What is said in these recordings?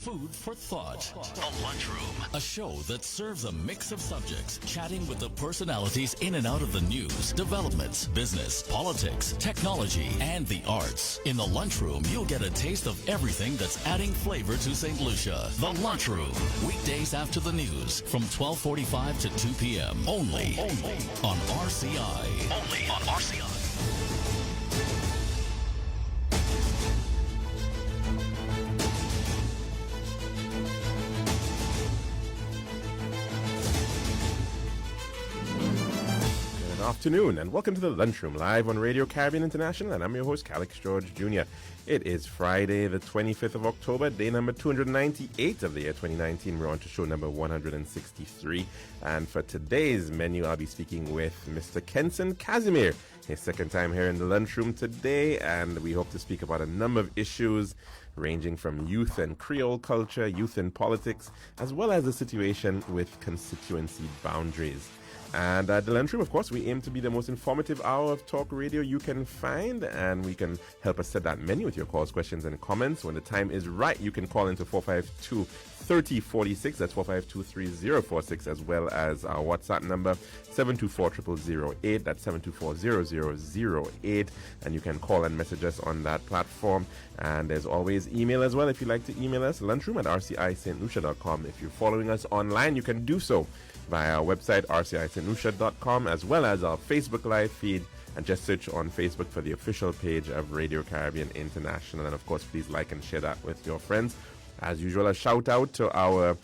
Food for thought. The Lunchroom. A show that serves a mix of subjects, chatting with the personalities in and out of the news, developments, business, politics, technology, and the arts. In the Lunchroom, you'll get a taste of everything that's adding flavor to St. Lucia. The Lunchroom. Weekdays after the news from 12:45 to 2 p.m. Only on RCI. Only on RCI. Afternoon and welcome to the Lunchroom live on Radio Caribbean International, and I'm your host Calixte George Jr. It is Friday the 25th of October, day number 298 of the year 2019. We're on to show number 163, and for today's menu I'll be speaking with Mr. Kenson Casimir, his second time here in the Lunchroom today, and we hope to speak about a number of issues ranging from youth and Creole culture, youth and politics, as well as the situation with constituency boundaries. And at the Lunchroom, of course, we aim to be the most informative hour of talk radio you can find, and we can help us set that menu with your calls, questions, and comments. When the time is right, you can call into 452-3046. That's 452-3046, as well as our WhatsApp number, 724-0008. That's 724-0008. And you can call and message us on that platform. And there's always email as well if you'd like to email us, lunchroom@rcistlucia.com. If you're following us online, you can do so via our website, rcistlucia.com, as well as our Facebook live feed, and just search on Facebook for the official page of Radio Caribbean International. And of course, please like and share that with your friends. As usual, a shout out to our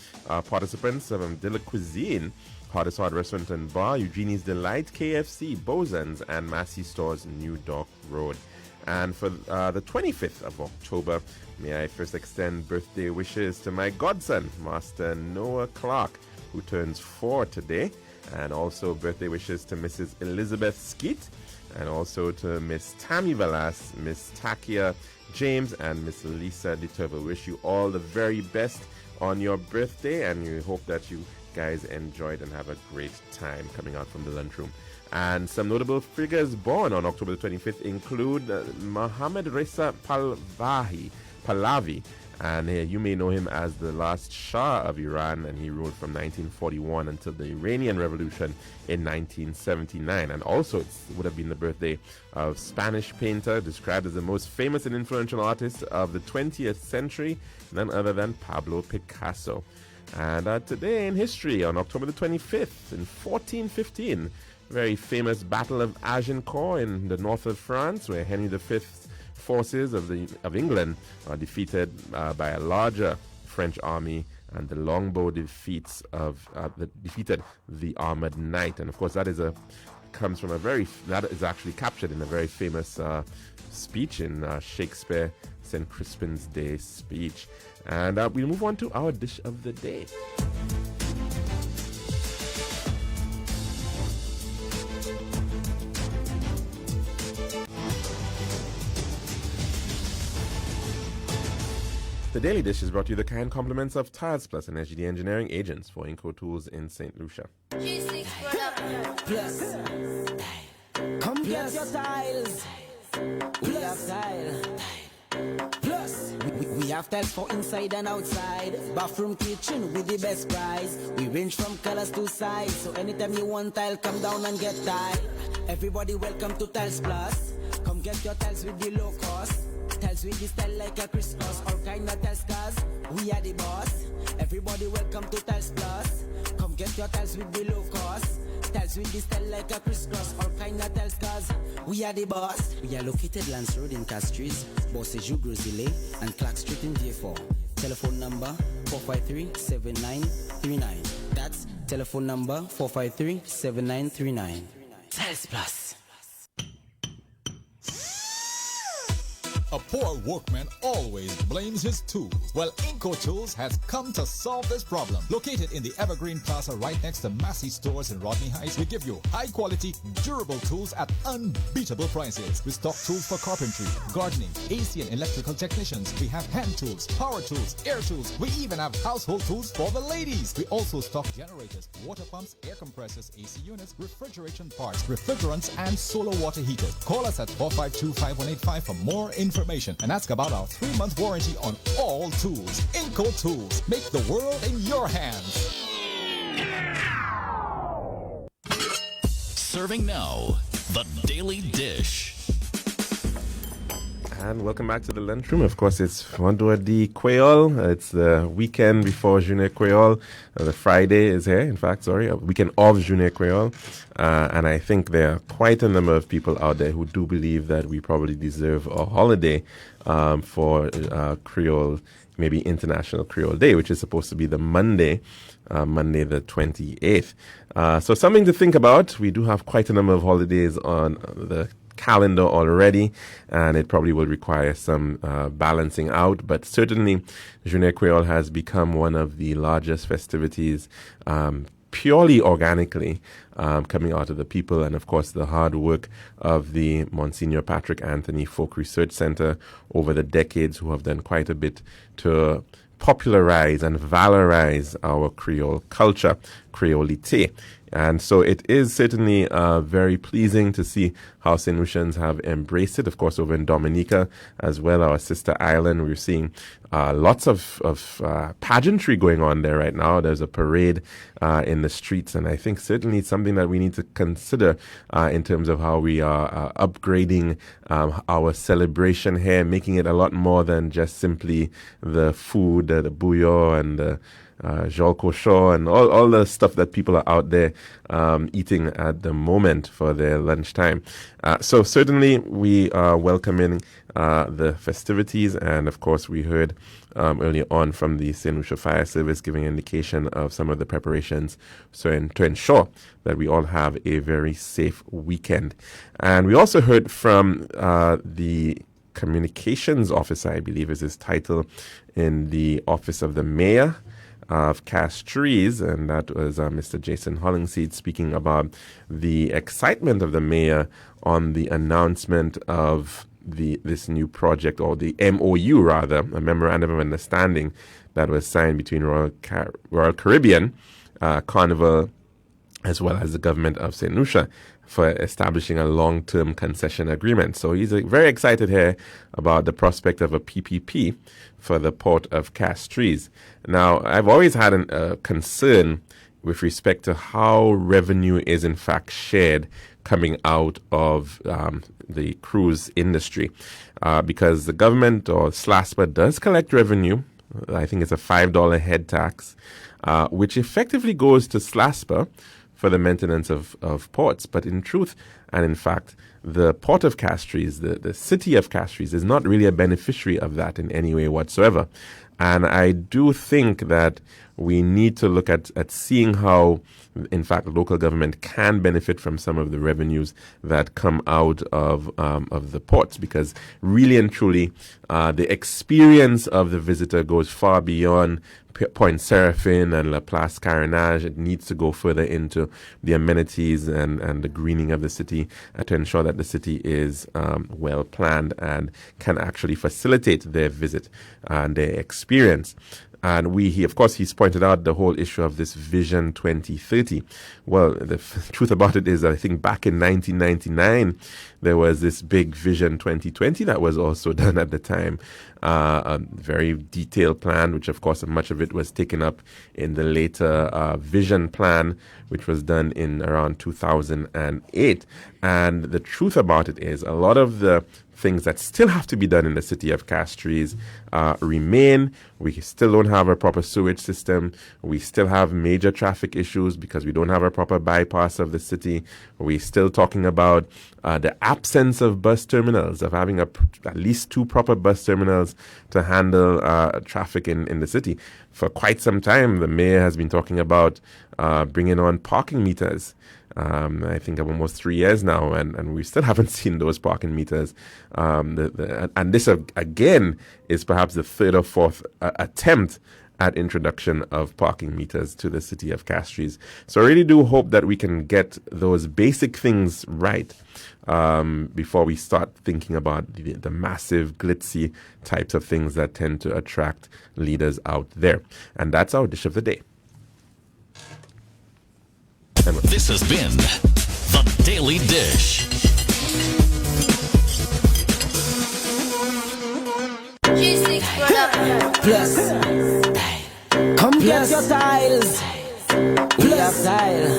participants of De La Cuisine, Hardest Hard Restaurant and Bar, Eugenie's Delight, KFC, Bozan's, and Massey Stores, New Dock Road. And for the 25th of October, may I first extend birthday wishes to my godson, Master Noah Clark, who turns 4 today, and also birthday wishes to Mrs. Elizabeth Skeet, and also to Miss Tammy Velas, Miss Takia James, and Miss Lisa DeTurvo. Wish you all the very best on your birthday, and we hope that you guys enjoyed and have a great time coming out from the Lunchroom. And some notable figures born on October the 25th include Mohammad Reza Pahlavi, and you may know him as the last Shah of Iran, and he ruled from 1941 until the Iranian Revolution in 1979. And also it would have been the birthday of Spanish painter described as the most famous and influential artist of the 20th century, none other than Pablo Picasso. And today in history, on October the 25th, in 1415, very famous Battle of Agincourt in the north of France, where Henry V's forces of England are defeated by a larger French army, and the longbow defeated the armored knight. And of course, that is actually captured in a very famous speech in Shakespeare, St. Crispin's Day speech. And we'll move on to our dish of the day. The Daily Dish is brought to you the kind compliments of Tiles Plus and SGD Engineering Agents for Inco Tools in St. Lucia. G6 Plus. Come get your tiles. We have tile. Plus, we have tiles for inside and outside. Bathroom, kitchen with the best price. We range from colors to size. So anytime you want tile, come down and get tile. Everybody welcome to Tiles Plus. Come get your tiles with the low cost. Tiles with the style like a crisscross. All kind of tiles, cause we are the boss. Everybody welcome to Tiles Plus. Come get your tiles with the low cost. Tiles with the style like a crisscross. All kind of tiles, cause we are the boss. We are located Lance Road in Castries, Bossejou Grosile, and Clark Street in D4. Telephone number 453-7939. That's telephone number 453-7939. Tiles Plus. A poor workman always blames his tools. Well, Inco Tools has come to solve this problem. Located in the Evergreen Plaza right next to Massey Stores in Rodney Heights, we give you high-quality, durable tools at unbeatable prices. We stock tools for carpentry, gardening, AC and electrical technicians. We have hand tools, power tools, air tools. We even have household tools for the ladies. We also stock generators, water pumps, air compressors, AC units, refrigeration parts, refrigerants, and solar water heaters. Call us at 452-5185 for more information. information and ask about our 3-month warranty on all tools. Inco Tools. Make the world in your hands. Serving now, the Daily Dish. And welcome back to the lunchroom. Of course, it's Vendredi Creole. It's the weekend before Journée Creole. The Friday is here, in fact, weekend of Journée Creole. And I think there are quite a number of people out there who do believe that we probably deserve a holiday for Creole, maybe International Creole Day, which is supposed to be the Monday the 28th. So something to think about. We do have quite a number of holidays on the calendar already, and it probably will require some balancing out, but certainly Journée Creole has become one of the largest festivities purely organically coming out of the people, and of course the hard work of the Monsignor Patrick Anthony Folk Research Center over the decades, who have done quite a bit to popularize and valorize our Creole culture, Creolite. And so it is certainly very pleasing to see how St. Lucians have embraced it. Of course, over in Dominica as well, our sister island, we're seeing lots of pageantry going on there right now. There's a parade in the streets, and I think certainly it's something that we need to consider in terms of how we are upgrading our celebration here, making it a lot more than just simply the food, the bouillon and the Jol Cochon and all the stuff that people are out there eating at the moment for their lunchtime. So certainly we are welcoming the festivities, and of course we heard earlier on from the St. Lucia Fire Service giving indication of some of the preparations to ensure that we all have a very safe weekend. And we also heard from the communications officer, I believe is his title, in the office of the mayor of Castries, and that was Mr. Jason Hollingseed speaking about the excitement of the mayor on the announcement of this new project, or the MOU rather, a memorandum of understanding that was signed between Royal Caribbean, Carnival, as well as the government of St. Lucia, for establishing a long-term concession agreement. So he's very excited here about the prospect of a PPP for the port of Castries. Now, I've always had a concern with respect to how revenue is in fact shared coming out of the cruise industry, because the government, or SLASPA, does collect revenue. I think it's a $5 head tax, which effectively goes to SLASPA for the maintenance of ports. But in truth and in fact, the port of Castries, the city of Castries, is not really a beneficiary of that in any way whatsoever. And I do think that we need to look at seeing how, in fact, local government can benefit from some of the revenues that come out of the ports, because really and truly, the experience of the visitor goes far beyond Point Seraphine and La Place Carénage. It needs to go further into the amenities and the greening of the city to ensure that the city is well planned and can actually facilitate their visit and their experience. And he's pointed out the whole issue of this Vision 2030. Well, the truth about it is, I think back in 1999, there was this big Vision 2020 that was also done at the time. A very detailed plan, which of course much of it was taken up in the later Vision plan, which was done in around 2008. And the truth about it is, a lot of the things that still have to be done in the city of Castries remain. We still don't have a proper sewage system. We still have major traffic issues because we don't have a proper bypass of the city. We're still talking about the absence of bus terminals, of having at least 2 proper bus terminals to handle traffic in the city. For quite some time, the mayor has been talking about bringing on parking meters. I think almost 3 years now, and we still haven't seen those parking meters. And this, again, is perhaps the 3rd or 4th attempt at introduction of parking meters to the city of Castries. So I really do hope that we can get those basic things right before we start thinking about the massive, glitzy types of things that tend to attract leaders out there. And that's our dish of the day. This has been The Daily Dish. Plus, come get your tiles. We have tile.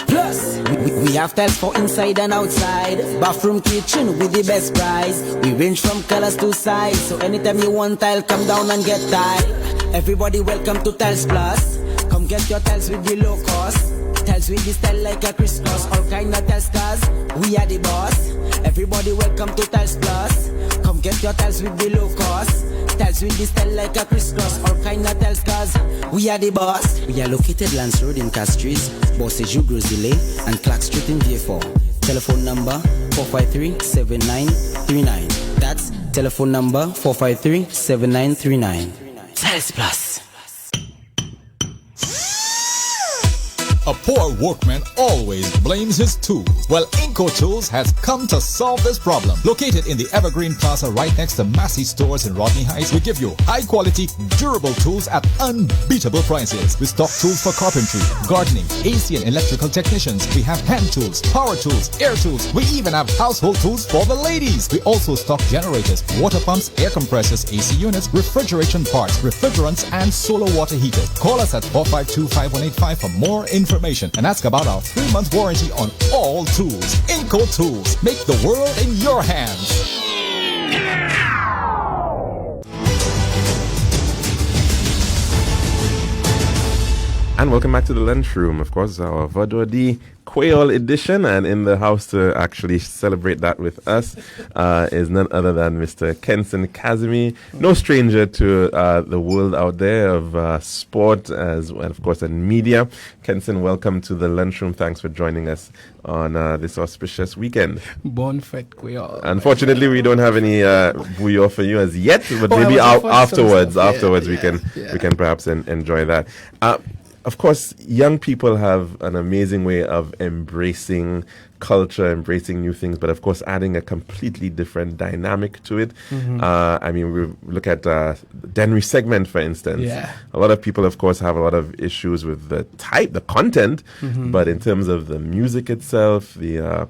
Plus, we have tiles for inside and outside. Bathroom, kitchen with the best price. We range from colors to size. So anytime you want tile, come down and get tile. Everybody welcome to Tiles Plus. Come get your tiles with the low cost. Tiles with the style like a crisscross. All kind of tiles cars, we are the boss. Everybody welcome to Tiles Plus. Come get your tiles with the low cost. Tiles with the style like a crisscross. All kind of tiles cars, we are the boss. We are located Lance Road in Castries, Bossage Grosile, and Clark Street in Vieux. Telephone number 453-7939. That's telephone number 453-7939. Tiles Plus. A poor workman always blames his tools. Well, Inco Tools has come to solve this problem. Located in the Evergreen Plaza right next to Massey Stores in Rodney Heights, we give you high-quality, durable tools at unbeatable prices. We stock tools for carpentry, gardening, AC and electrical technicians. We have hand tools, power tools, air tools. We even have household tools for the ladies. We also stock generators, water pumps, air compressors, AC units, refrigeration parts, refrigerants, and solar water heaters. Call us at 452-5185 for more information and ask about our 3-month warranty on all tools. Inco Tools. Make the world in your hands. And welcome back to the lunchroom. Of course, our Vadodi Quail edition, and in the house to actually celebrate that with us is none other than Mr. Kenson Casimir, no stranger to the world out there of sport as well, of course, and media. Kenson, welcome to the lunchroom. Thanks for joining us on this auspicious weekend. Bon fête, Quail. Unfortunately, we don't have any bouillon for you as yet, but maybe afterwards we can perhaps enjoy that. Of course, young people have an amazing way of embracing culture, embracing new things, but of course adding a completely different dynamic to it. I mean, we look at the Denry segment, for instance. Yeah. A lot of people, of course, have a lot of issues with the content, but in terms of the music itself, the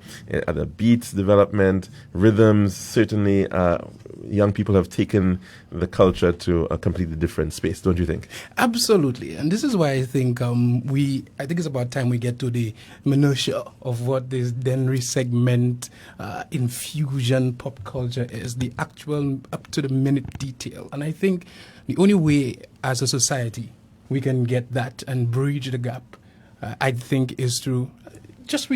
beats development, rhythms, certainly young people have taken the culture to a completely different space, don't you think? Absolutely. And this is why I think I think it's about time we get to the minutiae of what this Denry segment infusion pop culture is, the actual up-to-the-minute detail. And I think the only way as a society we can get that and bridge the gap, I think, is through just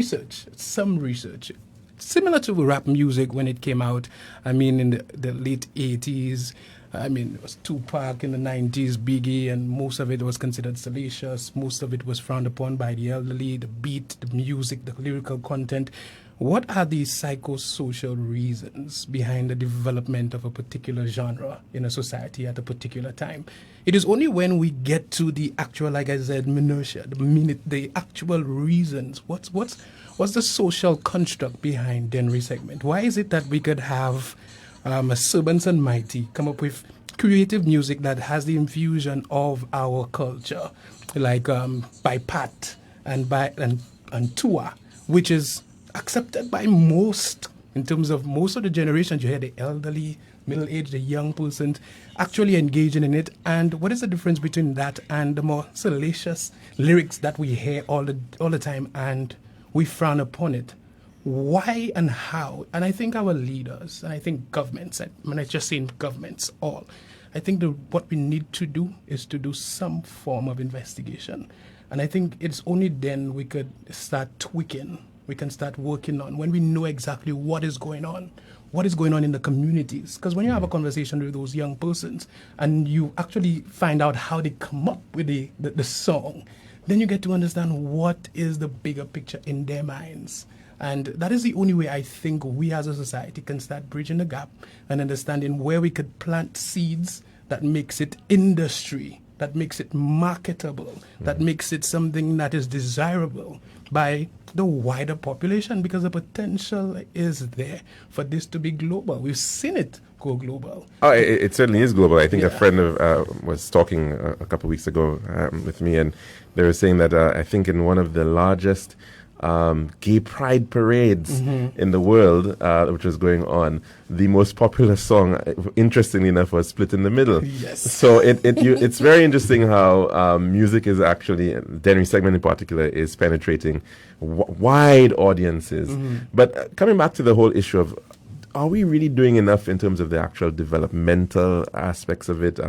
some research. Similar to rap music when it came out, I mean, in the late 80s, I mean, it was Tupac in the 90s, Biggie, and most of it was considered salacious. Most of it was frowned upon by the elderly, the beat, the music, the lyrical content. What are the psychosocial reasons behind the development of a particular genre in a society at a particular time? It is only when we get to the actual, like I said, minutiae, the actual reasons. What's the social construct behind Denry segment? Why is it that we could have Servants and Mighty come up with creative music that has the infusion of our culture, like by Pat and Tua, which is accepted by most, in terms of most of the generations. You hear the elderly, middle-aged, the young persons actually engaging in it. And what is the difference between that and the more salacious lyrics that we hear all the time and we frown upon it? Why and how? And I think our leaders, and I think governments, I mean, I just saying governments, I think what we need to do is to do some form of investigation. And I think it's only then we could start tweaking, we can start working on, when we know exactly what is going on in the communities. Because when you have a conversation with those young persons and you actually find out how they come up with the song, then you get to understand what is the bigger picture in their minds. And that is the only way I think we as a society can start bridging the gap and understanding where we could plant seeds that makes it industry, that makes it marketable, that makes it something that is desirable by the wider population, because the potential is there for this to be global. We've seen it go global. Oh, it certainly is global. I think a friend was talking a couple of weeks ago with me, and they were saying that I think in one of the largest gay pride parades in the world, which was going on, the most popular song, interestingly enough, was Split in the Middle. Yes. So it's very interesting how music is actually, Denry segment in particular, is penetrating wide audiences. But coming back to the whole issue of, are we really doing enough in terms of the actual developmental aspects of it?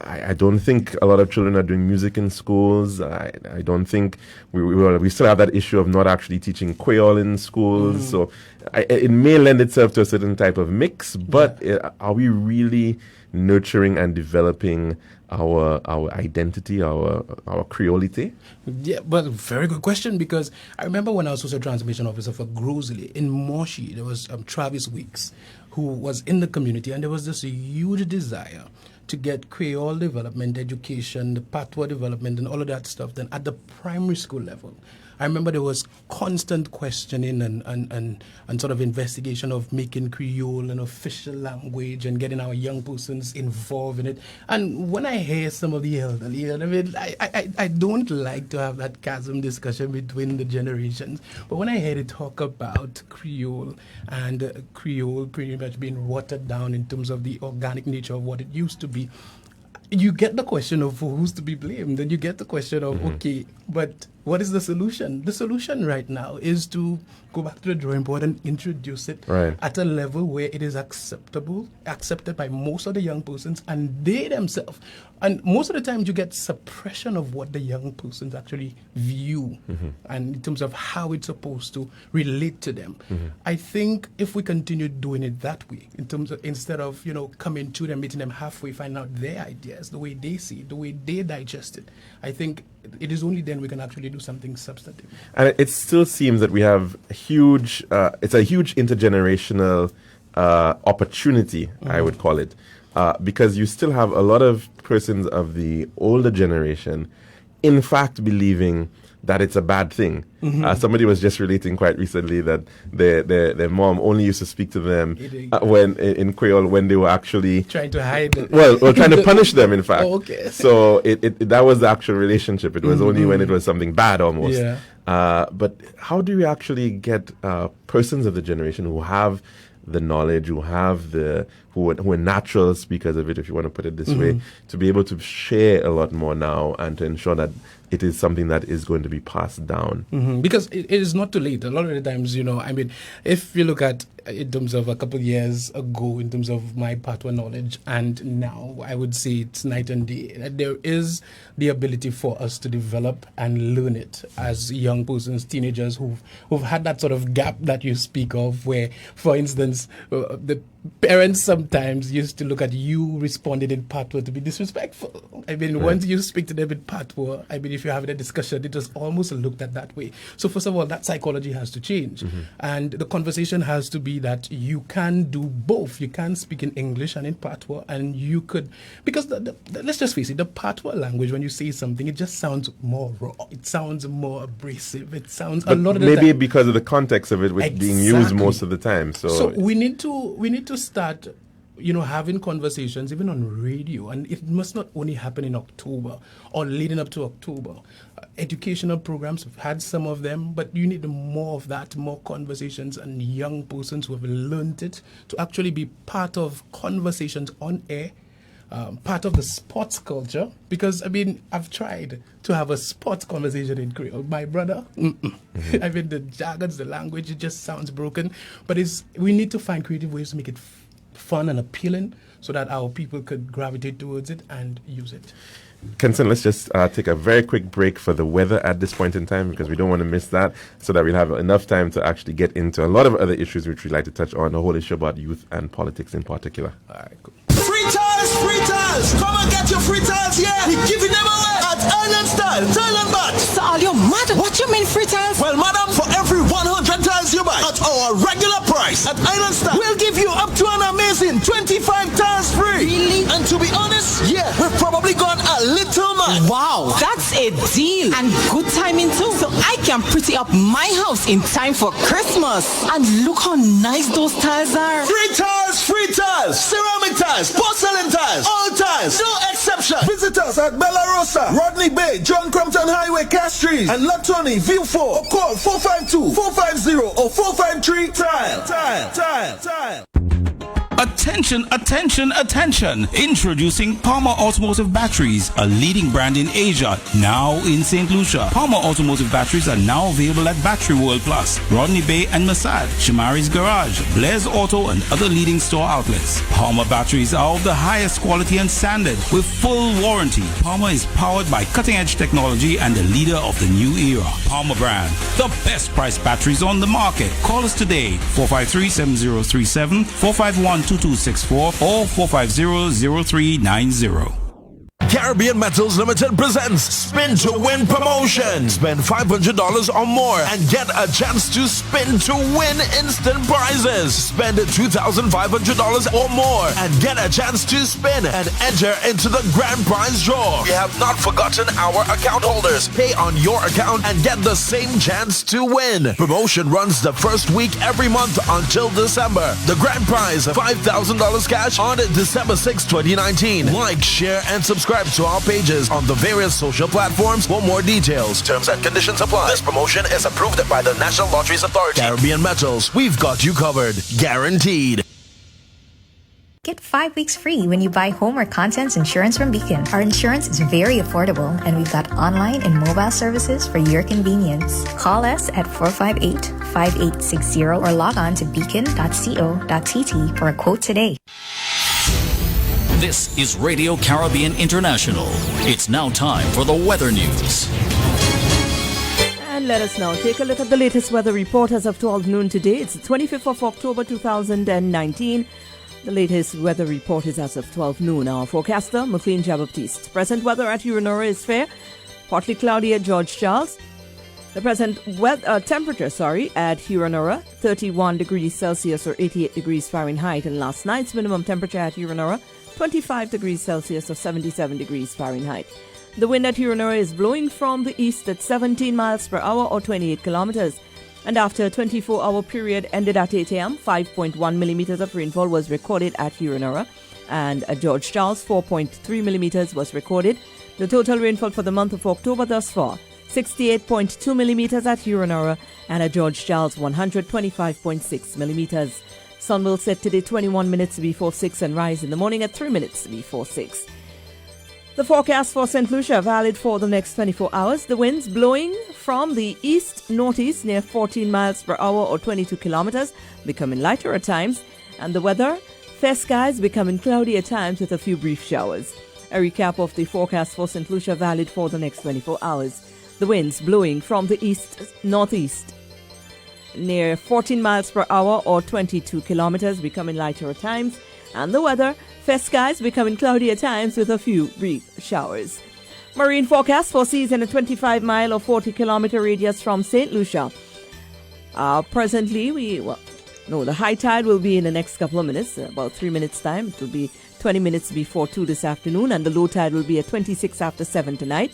I don't think a lot of children are doing music in schools. I don't think we still have that issue of not actually teaching Creole in schools. So it may lend itself to a certain type of mix, but are we really nurturing and developing our identity, our creolity? Yeah, but very good question, because I remember when I was social transformation officer for Grosley in Moshi, there was Travis Weeks, who was in the community, and there was this huge desire to get Creole development, education, the patois development, and all of that stuff then at the primary school level. I remember there was constant questioning and sort of investigation of making Creole an official language and getting our young persons involved in it. And when I hear some of the elderly, I mean, I don't like to have that chasm discussion between the generations, but when I hear they talk about Creole and Creole pretty much being watered down in terms of the organic nature of what it used to be, you get the question of who's to be blamed, and you get the question of, okay, but what is the solution? The solution right now is to go back to the drawing board and introduce it at a level where it is accepted by most of the young persons and they themselves. And most of the time you get suppression of what the young persons actually view and in terms of how it's supposed to relate to them. I think if we continue doing it that way, in terms of, instead of, coming to them, meeting them halfway, finding out their ideas, the way they see it, the way they digest it, I think it is only then we can actually do something substantive. And it still seems that we have it's a huge intergenerational opportunity, I would call it, because you still have a lot of persons of the older generation, in fact, believing that it's a bad thing. Somebody was just relating quite recently that their mom only used to speak to them when in Creole when they were actually trying to hide it. Well, trying to punish them, in fact. Oh, okay. So that was the actual relationship. It was only when it was something bad almost. Yeah. But how do we actually get persons of the generation who have the knowledge, who are natural speakers of it, if you want to put it this way, to be able to share a lot more now and to ensure that it is something that is going to be passed down? Because it is not too late. A lot of the times, I mean, if you look at in terms of a couple of years ago, in terms of my patois knowledge, and now, I would say it's night and day. There is the ability for us to develop and learn it as young persons, teenagers who've had that sort of gap that you speak of, where, for instance, the parents sometimes used to look at you responding in patois to be disrespectful. I mean, once you speak to them in patois, I mean, if you're having a discussion, it was almost looked at that way. So first of all, that psychology has to change. And the conversation has to be that you can do both. You can speak in English and in patois, and you could, because let's just face it, the patois language, when you say something, it just sounds more raw. It sounds more abrasive. It sounds a lot of the time. Maybe because of the context of it, which being used most of the time. So we need to start, having conversations even on radio, and it must not only happen in October or leading up to October. Educational programs, we've had some of them, but you need more of that, more conversations, and young persons who have learned it to actually be part of conversations on air, part of the sports culture, because, I mean, I've tried to have a sports conversation in Creole. My brother, I mean, the jargons, the language, it just sounds broken, but we need to find creative ways to make it fun and appealing so that our people could gravitate towards it and use it. Kenson, let's just take a very quick break for the weather at this point in time, because we don't want to miss that, so that we'll have enough time to actually get into a lot of other issues which we'd like to touch on, the whole issue about youth and politics in particular. All right, cool. Free tiles! Come and get your free tiles here! We're giving them away at Island Style, Thailand Bat! So all you mad? What you mean free tiles? Well, madam, for every 100 tiles you buy at our regular price at Island Style, we'll give you up to an amazing 25 tiles free! Really? And to be honest, we've probably only gone a little man. Wow, that's a deal and good timing too. So I can pretty up my house in time for Christmas. And look how nice those tiles are. Free tiles, ceramic tiles, porcelain tiles, all tiles, no exception. Visit us at Bella Rosa, Rodney Bay, John Crumpton Highway, Castries, and Latoni, View 4, or call 452-450 or 453-TILE. Attention, attention, attention. Introducing Palmer Automotive Batteries, a leading brand in Asia, now in St. Lucia. Palmer Automotive Batteries are now available at Battery World Plus, Rodney Bay and Masad, Shamari's Garage, Blair's Auto, and other leading store outlets. Palmer batteries are of the highest quality and standard with full warranty. Palmer is powered by cutting-edge technology and the leader of the new era. Palmer brand, the best price batteries on the market. Call us today, 453-7037, 451-2264 or 450-0390. Caribbean Metals Limited presents Spin to Win promotion. Spend $500 or more and get a chance to spin to win instant prizes. Spend $2,500 or more and get a chance to spin and enter into the grand prize draw. We have not forgotten our account holders. Pay on your account and get the same chance to win. Promotion runs the first week every month until December. The grand prize, $5,000 cash on December 6, 2019. Like, share, and subscribe to our pages on the various social platforms for more details. Terms and conditions apply. This promotion is approved by the National Lotteries Authority. Caribbean Metals, we've got you covered. Guaranteed. Get 5 weeks free when you buy home or contents insurance from Beacon. Our insurance is very affordable, and we've got online and mobile services for your convenience. Call us at 458-5860 or log on to beacon.co.tt for a quote today. This is Radio Caribbean International. It's now time for the weather news. And let us now take a look at the latest weather report as of 12 noon today. It's the 25th of October 2019. The latest weather report is as of 12 noon. Our forecaster, McLean Jean-Baptiste. Present weather at Uranora is fair. Partly cloudy at George Charles. The present temperature at Uranora, 31 degrees Celsius or 88 degrees Fahrenheit. And last night's minimum temperature at Uranora, 25 degrees Celsius or 77 degrees Fahrenheit. The wind at Uranora is blowing from the east at 17 miles per hour or 28 kilometers. And after a 24-hour period ended at 8 a.m., 5.1 millimeters of rainfall was recorded at Uranora. And at George Charles, 4.3 millimeters was recorded. The total rainfall for the month of October thus far, 68.2 millimeters at Uranora, and at George Charles, 125.6 millimeters. Sun will set today 21 minutes before 6 and rise in the morning at 3 minutes before 6. The forecast for St. Lucia valid for the next 24 hours. The winds blowing from the east-northeast near 14 miles per hour or 22 kilometers, becoming lighter at times. And the weather, fair skies becoming cloudy at times with a few brief showers. A recap of the forecast for St. Lucia valid for the next 24 hours. The winds blowing from the east-northeast near 14 miles per hour or 22 kilometers, becoming lighter at times. And the weather, fair skies becoming cloudy at times with a few brief showers. Marine forecast for seas in a 25-mile or 40-kilometer radius from St. Lucia. Presently, the high tide will be in the next couple of minutes, about 3 minutes time. It will be 20 minutes before 2 this afternoon, and the low tide will be at 26 after 7 tonight.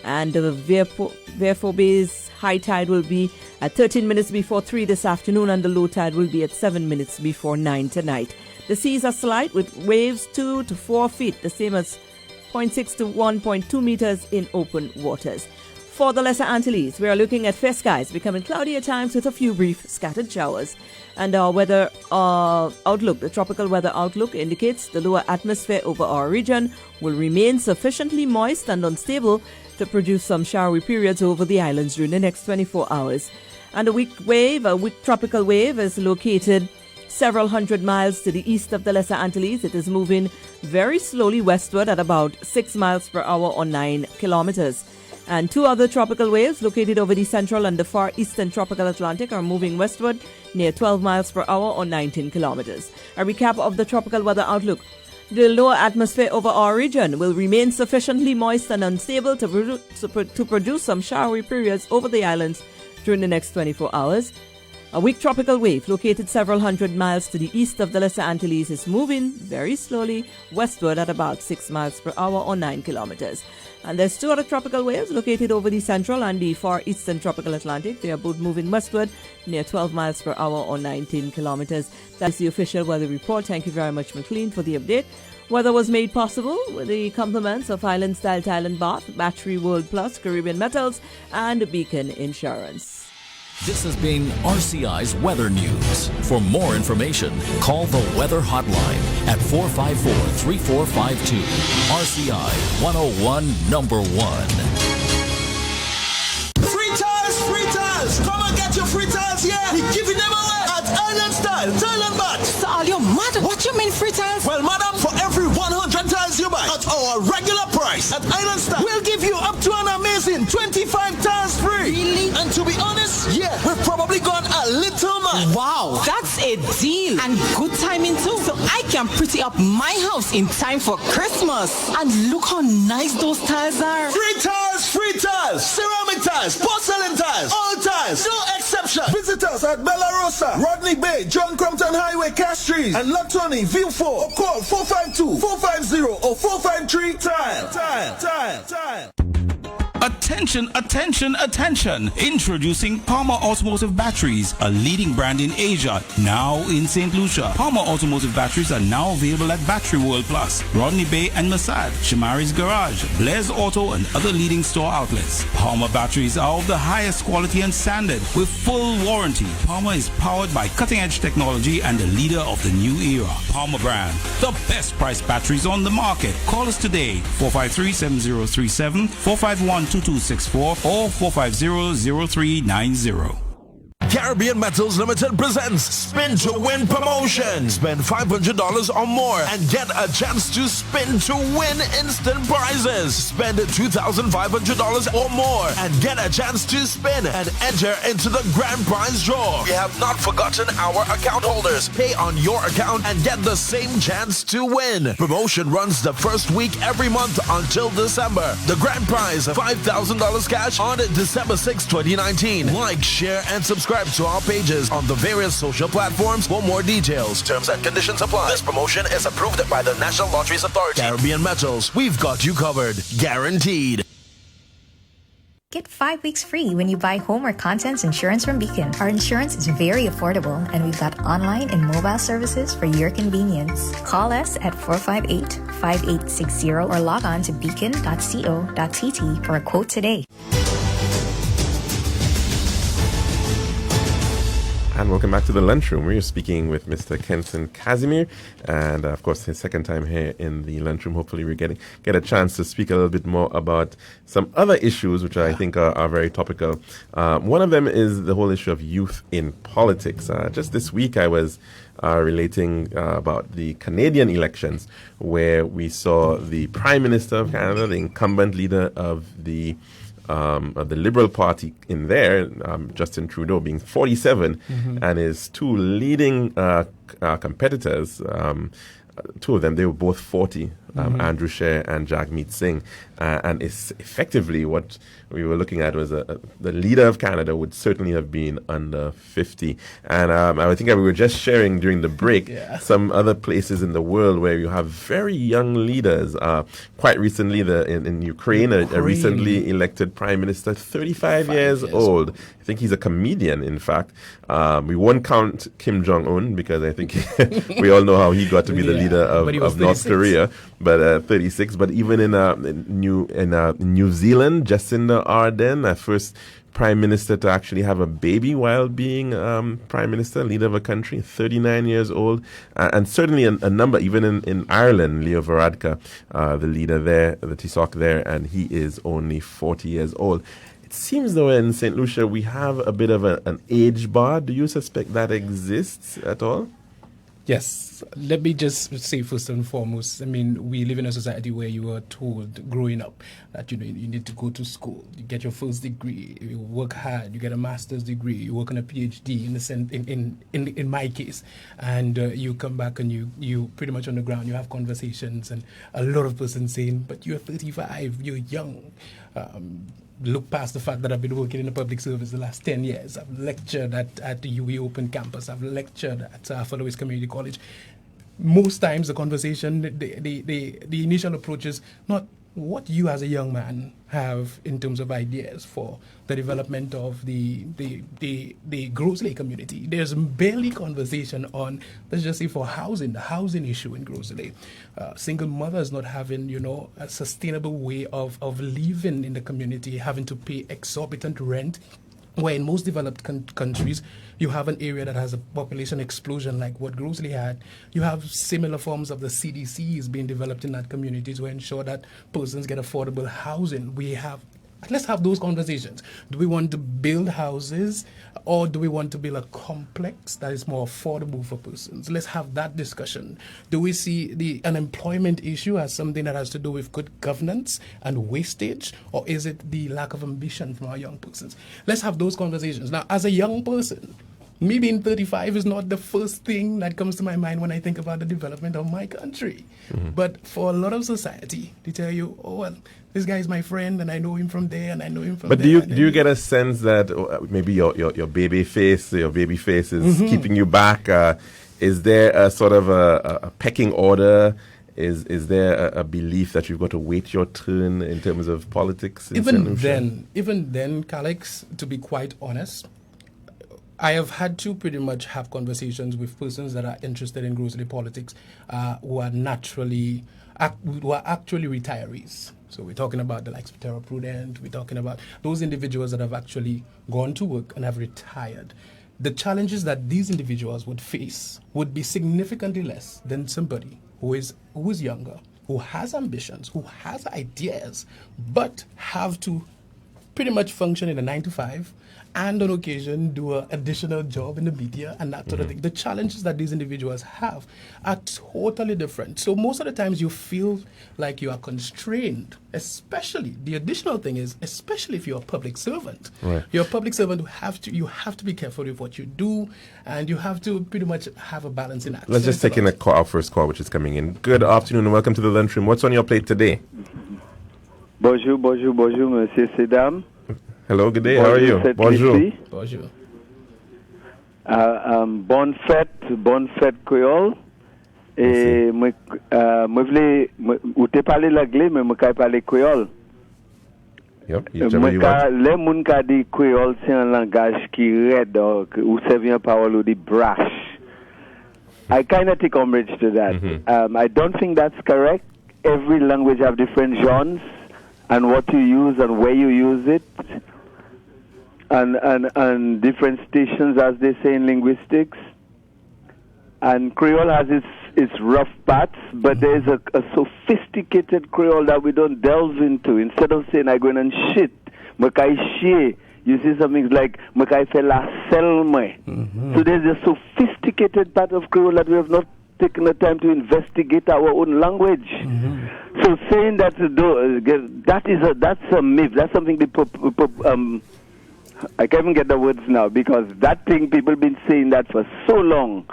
And the Verfo Bay's high tide will be at 13 minutes before 3 this afternoon, and the low tide will be at 7 minutes before 9 tonight. The seas are slight with waves 2 to 4 feet, the same as 0.6 to 1.2 meters in open waters. For the Lesser Antilles, we are looking at fair skies becoming cloudy at times with a few brief scattered showers. And our weather outlook, the tropical weather outlook indicates the lower atmosphere over our region will remain sufficiently moist and unstable to produce some showery periods over the islands during the next 24 hours. And a weak tropical wave is located several hundred miles to the east of the Lesser Antilles. It is moving very slowly westward at about 6 miles per hour or 9 kilometers. And two other tropical waves located over the central and the far eastern tropical Atlantic are moving westward near 12 miles per hour or 19 kilometers. A recap of the tropical weather outlook. The lower atmosphere over our region will remain sufficiently moist and unstable to produce some showery periods over the islands during the next 24 hours. A weak tropical wave located several hundred miles to the east of the Lesser Antilles is moving very slowly westward at about 6 miles per hour or 9 kilometers. And there's two other tropical waves located over the central and the far eastern tropical Atlantic. They are both moving westward near 12 miles per hour or 19 kilometers. That's the official weather report. Thank you very much, McLean, for the update. Weather was made possible with the compliments of Island Style Tile and Bath, Battery World Plus, Caribbean Metals, and Beacon Insurance. This has been RCI's Weather News. For more information, call the Weather Hotline at 454-3452. RCI 101 number 1. Free tiles! Come and get your free tiles here! We're giving them away at Island Style Tile and Bath. So all you mad? What you mean free tiles? Well, madam, for every 100 tiles you buy at our regular price at Island Style, we'll give you up to an amazing 25 tiles free. Really? And to be honest, yeah, we've probably gone a little mad. Wow, that's a deal and good timing too. So I can pretty up my house in time for Christmas. And look how nice those tiles are. Free tiles, ceramic tiles, porcelain tiles, all tiles, no exception. Visit us at Bella Rosa, Rodney Bay, John Crompton Highway, Castries, and Latoni, View 4, or call 452-450 or 453 Tile. Attention, attention, attention. Introducing Palmer Automotive Batteries, a leading brand in Asia, now in St. Lucia. Palmer Automotive Batteries are now available at Battery World Plus, Rodney Bay and Masad, Shamari's Garage, Blair's Auto, and other leading store outlets. Palmer batteries are of the highest quality and standard with full warranty. Palmer is powered by cutting-edge technology and the leader of the new era. Palmer brand, the best price batteries on the market. Call us today, 453-7037, 451-2264 or 450-0390. Caribbean Metals Limited presents Spin to Win promotion. Spend $500 or more and get a chance to spin to win instant prizes. Spend $2,500 or more and get a chance to spin and enter into the grand prize draw. We have not forgotten our account holders. Pay on your account and get the same chance to win. Promotion runs the first week every month until December. The grand prize, $5,000 cash on December 6, 2019. Like, share, and subscribe to our pages on the various social platforms for more details. Terms and conditions apply. This promotion is approved by the National Lotteries Authority. Caribbean Metals, we've got you covered. Guaranteed. Get 5 weeks free when you buy home or contents insurance from Beacon. Our insurance is very affordable, and we've got online and mobile services for your convenience. Call us at 458-5860 or log on to beacon.co.tt for a quote today. And welcome back to the lunchroom. We're speaking with Mr. Kenson Casimir, and of course, his second time here in the lunchroom. Hopefully, we get a chance to speak a little bit more about some other issues, which I think are very topical. One of them is the whole issue of youth in politics. Just this week, I was relating about the Canadian elections, where we saw the Prime Minister of Canada, the incumbent leader of the Liberal Party in there, Justin Trudeau, being 47, and his two leading competitors, two of them, they were both 40, Andrew Scheer and Jagmeet Singh. And it's effectively what we were looking at was the leader of Canada would certainly have been under 50. And I think we were just sharing during the break some other places in the world where you have very young leaders. Quite recently, in Ukraine, a recently elected prime minister, 35 years old. I think he's a comedian, in fact. We won't count Kim Jong-un because I think we all know how he got to be the leader of North Korea. But 36. But even in New Zealand, Jacinda Ardern, the first prime minister to actually have a baby while being prime minister, leader of a country, 39 years old. And certainly a number, even in Ireland, Leo Varadkar, the leader there, the Taoiseach there, and he is only 40 years old. It seems, though, in St. Lucia, we have a bit of an age bar. Do you suspect that exists at all? Yes. Let me just say first and foremost, I mean, we live in a society where you are told growing up that, you need to go to school, you get your first degree, you work hard, you get a master's degree, you work on a PhD in my case, and you come back and you pretty much on the ground, you have conversations, and a lot of persons saying, but you're 35, you're young. look past the fact that I've been working in the public service the last 10 years. I've lectured at the UWI Open Campus. I've lectured at Followers Community College. Most times the conversation, the initial approach is not what you as a young man have in terms of ideas for the development of the Grosse Lake community. There's barely conversation on, let's just say, for housing, the housing issue in Grosse Lake. Single mothers not having, a sustainable way of living in the community, having to pay exorbitant rent, where in most developed countries, you have an area that has a population explosion like what Grosse Lake had. You have similar forms of the CDCs being developed in that community to ensure that persons get affordable housing. Let's have those conversations. Do we want to build houses, or do we want to build a complex that is more affordable for persons? Let's have that discussion. Do we see the unemployment issue as something that has to do with good governance and wastage, or is it the lack of ambition from our young persons? Let's have those conversations. Now, as a young person, me being 35 is not the first thing that comes to my mind when I think about the development of my country. Mm-hmm. But for a lot of society, they tell you, oh, well, this guy is my friend, and I know him from there, and I know him from there. But do you get a sense that maybe your baby face is keeping you back? Is there a sort of a pecking order? Is there a belief that you've got to wait your turn in terms of politics? Even then, Calixte, to be quite honest, I have had to pretty much have conversations with persons that are interested in Grosse Lake politics who are actually retirees. So we're talking about the likes of Terra Prudent. We're talking about those individuals that have actually gone to work and have retired. The challenges that these individuals would face would be significantly less than somebody who is younger, who has ambitions, who has ideas, but have to pretty much function in a 9-to-5 and on occasion do an additional job in the media and that sort of thing. The challenges that these individuals have are totally different. So most of the times you feel like you are constrained, especially, the additional thing is, especially if you're a public servant. Right. You're a public servant you have to be careful with what you do, and you have to pretty much have a balance in that. Let's just take in our first call, which is coming in. Good afternoon and welcome to the lunchroom. What's on your plate today? Bonjour, monsieur, Sedam. Hello, good day. How are you? Bonjour. Bonjour. Bonne fête Creole. Et moi voulais ou te parler l'anglais mais moi kay parler créole. Yep, whichever you want. Les moun ka di créole c'est un langage qui raide ou servir une parole ou di brash. I kind of take umbrage to that. Mm-hmm. I don't think that's correct. Every language have different genres and what you use and where you use it. And different stations, as they say in linguistics. And Creole has its rough parts, but there's a sophisticated Creole that we don't delve into. Instead of saying I go in and shit, makai shie, you see something like makai fe la selme. So there's a sophisticated part of Creole that we have not taken the time to investigate our own language. So saying that's a myth. That's something I can't even get the words now, because that thing, people been saying that for so long,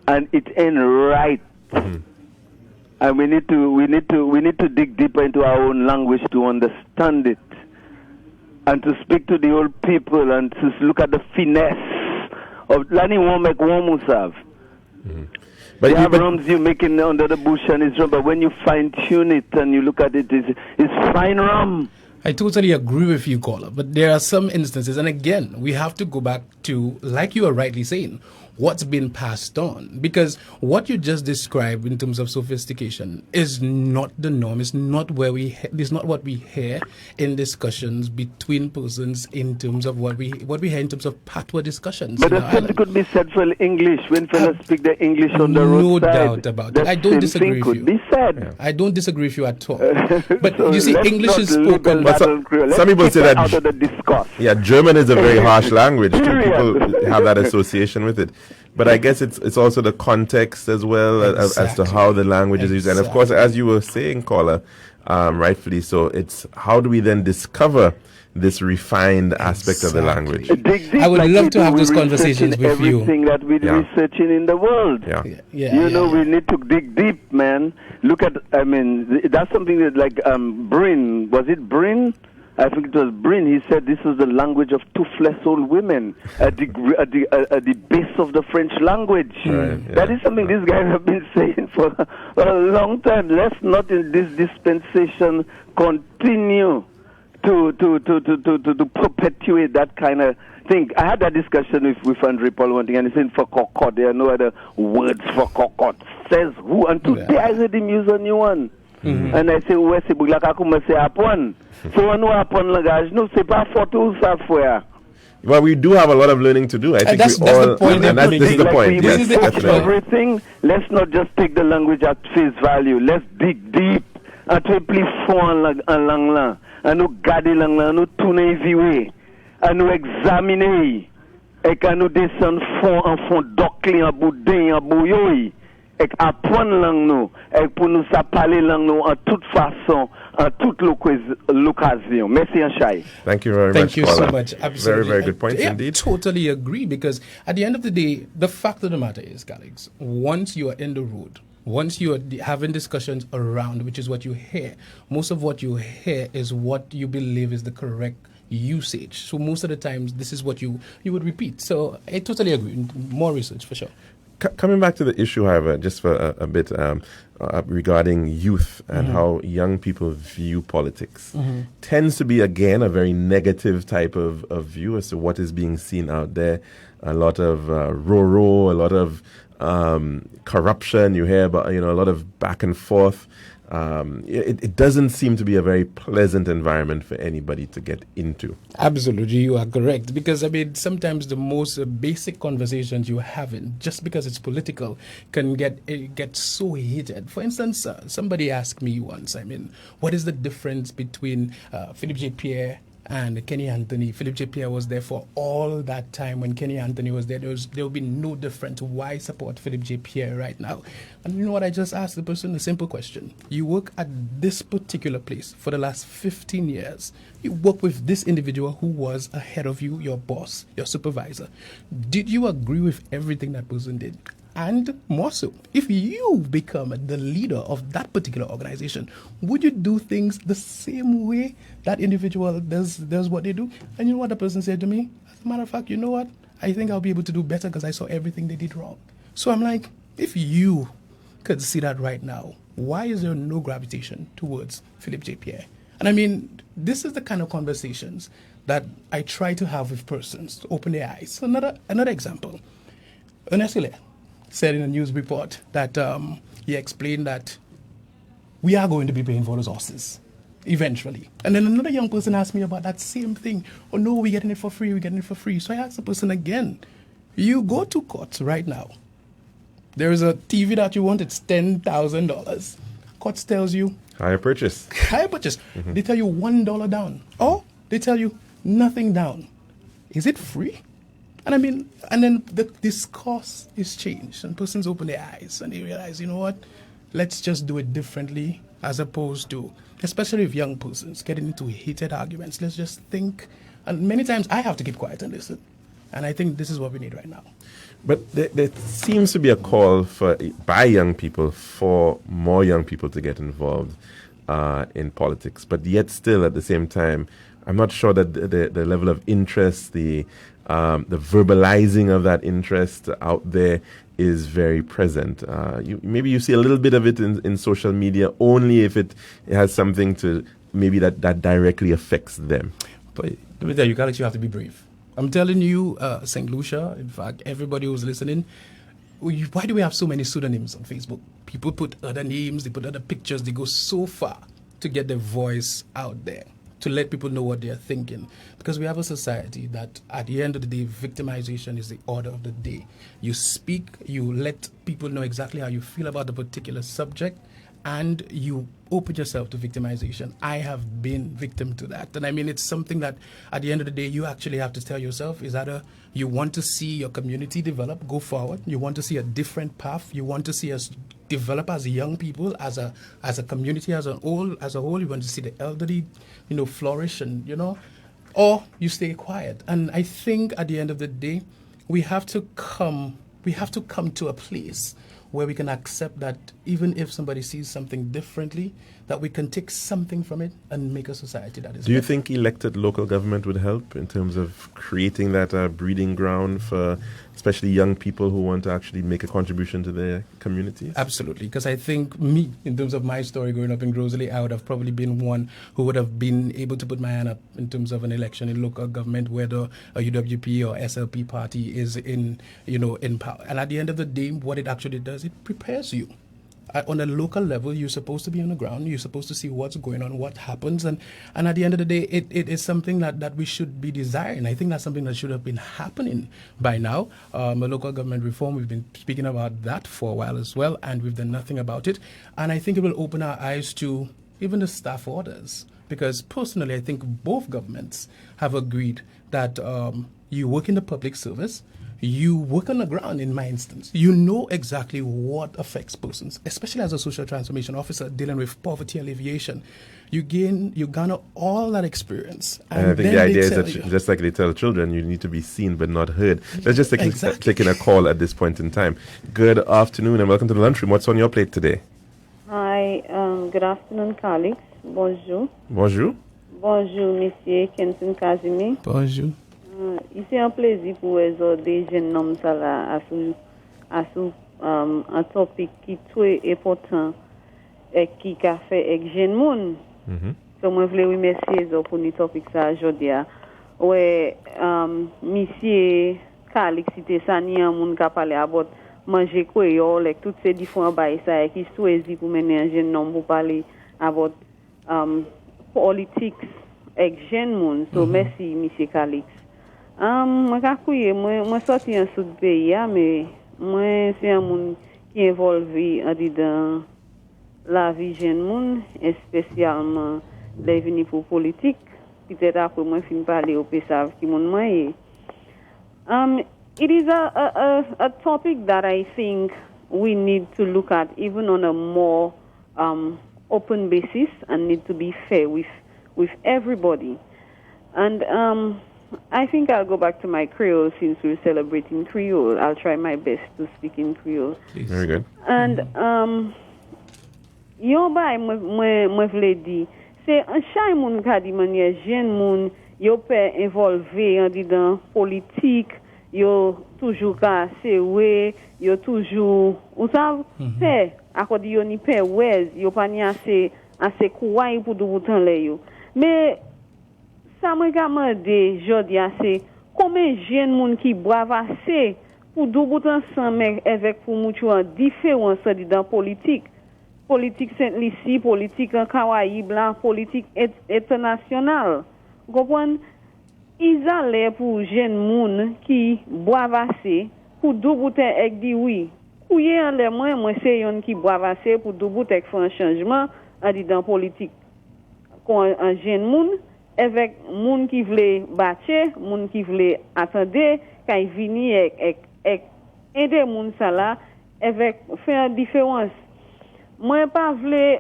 and it ain't right. And we need to dig deeper into our own language to understand it, and to speak to the old people, and to look at the finesse of Lani won't make one musav. But you have rums you making under the bush and it's rum, but when you fine tune it and you look at it, it's fine rum. I totally agree with you, caller, but there are some instances, and again, we have to go back to, like you are rightly saying, what's been passed on. Because what you just described in terms of sophistication is not the norm. It's not what we hear in discussions between persons in terms of what we hear in terms of patois discussions. But the same could be said for English when fellas speak the English on the roadside. No doubt about it. I don't disagree with you. Could be said. I don't disagree with you at all. But so you see, English is spoken. Some people say that out of the discourse. Yeah, German is a very harsh language. People have that association with it. But I guess it's also the context as well, as to how the language is used. And of course, as you were saying, caller, rightfully so, it's how do we then discover this refined aspect of the language? I would love to have those conversations with you. Everything that we're researching in the world. We need to dig deep, man. Look at, that's something that like Brin. Was it Brin? I think it was Brin, he said this is the language of toothless old women at the base of the French language. Right, yeah. That is something these guys have been saying for a long time. Let's not in this dispensation continue to perpetuate that kind of thing. I had that discussion with Andre Paul one thing, and he said for cocotte, there are no other words for cocotte. Says who? And today I heard him use a new one. Mm-hmm. And I say, ouais, c'est pour la commencer à apprendre. So on va apprendre le langage. Non, c'est pas photo ça faire. Well, we do have a lot of learning to do. I think that's we all, the point. and this is the point. Yes, Yes, definitely. everything. Let's not just take the language at face value. Let's dig deep. And to plus fond en langue là. And nous garder langue là, nous tourner virer. And nous examiner. Et quand nous descendre en fond d'ocli, en boudin, en bouillon. Et apprendre langue nous, et pour nous parler langue nous en toute façon, en toute l'occasion. Merci, Anshai. Thank you very much. Thank you so much. Very, Absolutely. very good point I indeed. Totally agree, because at the end of the day, the fact of the matter is, Calixte, once you are in the road, once you are having discussions around, which is what you hear, most of what you hear is what you believe is the correct usage. So most of the times, this is what you would repeat. So I totally agree. More research for sure. Coming back to the issue, however, just for a bit regarding youth and how young people view politics, tends to be, again, a very negative type of view as to what is being seen out there. A lot of roro, a lot of corruption. You hear about, a lot of back and forth. It doesn't seem to be a very pleasant environment for anybody to get into. Absolutely, you are correct. Because, sometimes the most basic conversations you're having, just because it's political, can get so heated. For instance, somebody asked me once, what is the difference between Philip J. Pierre and Kenny Anthony? Philip J. Pierre was there for all that time. When Kenny Anthony was there, there will be no difference. Why support Philip J. Pierre right now? And you know what? I just asked the person a simple question. You work at this particular place for the last 15 years. You work with this individual who was ahead of you, your boss, your supervisor. Did you agree with everything that person did? And more so, if you become the leader of that particular organization, would you do things the same way that individual does what they do? And you know what the person said to me? As a matter of fact, you know what? I think I'll be able to do better because I saw everything they did wrong. So I'm like, if you could see that right now, why is there no gravitation towards Philip J. Pierre? And this is the kind of conversations that I try to have with persons to open their eyes. Another example, Ernest Hilaire said in a news report that he explained that we are going to be paying for those horses eventually. And then another young person asked me about that same thing. Oh no, we're getting it for free. So I asked the person again, you go to court right now. There is a TV that you want, it's $10,000. Court tells you Higher purchase. Mm-hmm. They tell you $1 down. Or they tell you nothing down. Is it free? And then the discourse is changed, and persons open their eyes and they realize, you know what, let's just do it differently, as opposed to, especially if young persons getting into heated arguments, let's just think. And many times I have to keep quiet and listen. And I think this is what we need right now. But there seems to be a call by young people for more young people to get involved in politics. But yet still, at the same time, I'm not sure that the level of interest, the verbalizing of that interest out there is very present. Maybe you see a little bit of it in social media only if it has something to maybe that directly affects them. But let me tell you, Calixte, you have to be brave. I'm telling you, St. Lucia, in fact, everybody who's listening, why do we have so many pseudonyms on Facebook? People put other names, they put other pictures, they go so far to get their voice out there, to let people know what they're thinking. Because we have a society that, at the end of the day, victimization is the order of the day. You speak, you let people know exactly how you feel about the particular subject, and you open yourself to victimization. I have been victim to that. And it's something that, at the end of the day, you actually have to tell yourself, is that you want to see your community develop, go forward. You want to see a different path. You want to see us develop as young people, as a community, as a whole. You want to see the elderly, flourish, and or you stay quiet. And I think at the end of the day, we have to come to a place where we can accept that even if somebody sees something differently, that we can take something from it and make a society that is Do you better. think elected local government would help in terms of creating that breeding ground for especially young people who want to actually make a contribution to their communities? Absolutely, because I think me, in terms of my story growing up in Grosley, I would have probably been one who would have been able to put my hand up in terms of an election in local government, whether a UWP or SLP party is in power. And at the end of the day, what it actually does, it prepares you. On a local level, you're supposed to be on the ground. You're supposed to see what's going on, what happens. And at the end of the day, it is something that we should be desiring. I think that's something that should have been happening by now. A local government reform, we've been speaking about that for a while as well, and we've done nothing about it. And I think it will open our eyes to even the staff orders. Because personally, I think both governments have agreed that you work in the public service, you work on the ground. In my instance, you know exactly what affects persons, especially as a social transformation officer dealing with poverty alleviation. You garner all that experience. And I think the idea is that just like they tell children, you need to be seen but not heard. Let's just take in a call at this point in time. Good afternoon and welcome to the lunchroom. What's on your plate today? Hi, good afternoon, Calixte. Bonjour. Bonjour. Bonjour, Monsieur Kenson Casimir. Bonjour. Ici un plaisir pour des jeunes hommes à un topic qui est très important et qui a fait avec jeunes monde. So moi voulais remercier pour le topic ça aujourd'hui. Ouais, Monsieur Calixte ça ni un monde qui a parlé about manger créole et toutes ces différents bails ça qui choisi pour mener un jeune homme pour parler about politics avec jeunes monde. So merci Monsieur Calixte. Moi sorti en sud pays, mais moi c'est un monde qui est involvé dans la vie jeune monde, spécialement les venus pour politique. Peut-être après moi fin parler au PSAV qui monde moi. It is a topic that I think we need to look at even on a more open basis and need to be fair with everybody. And I think I'll go back to my Creole since we're celebrating Creole. I'll try my best to speak in Creole. Please. Very good. And yo bay moi vle di, c'est un chay moun ka di manière jeune moun yo peut involver dans politique, yo toujours ka c'est ouais, yo toujours ou savez c'est à cause yo ni pe wez, yo pas ni assez kouay pour do bouton le yo. Mais ça m'a demandé jodi c'est combien jeune moun qui boivent assez pour do bouton ensemble avec pour mucho en différence dans politique Saint-Lucie, politique en Kawaii blanc, politique internationale. Vous comprenez? Ils allaient pour jeunes moun qui boivent assez pour do bouton avec dit oui. Kouye en les moi c'est yon qui boivent assez pour do bouton faire un changement dans politique. Un jeune moun avec moun qui voulait battre, moun qui voulait attendre, quand il vini avec aider moun ça là avec faire différence. Moi pas voulais